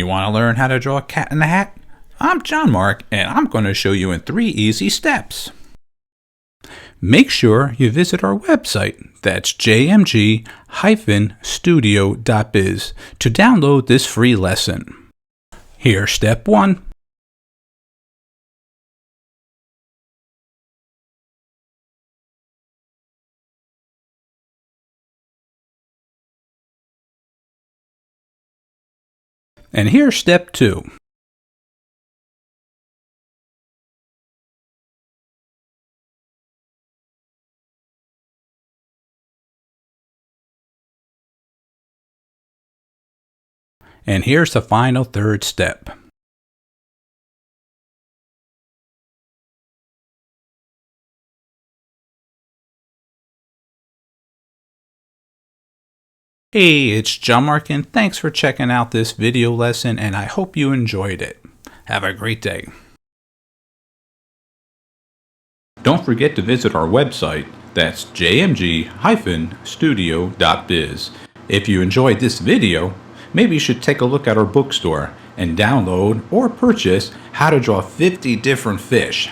You want to learn how to draw a cat in a hat? I'm John-Marc, and I'm going to show you in 3 easy steps. Make sure you visit our website, that's jmg-studio.biz, to download this free lesson. Here's step 1. And here's step 2. And here's the final 3rd step. Hey, it's John-Marc, and thanks for checking out this video lesson, and I hope you enjoyed it. Have a great day. Don't forget to visit our website, that's jmg-studio.biz. If you enjoyed this video, maybe you should take a look at our bookstore and download or purchase How to Draw 50 Different Fish.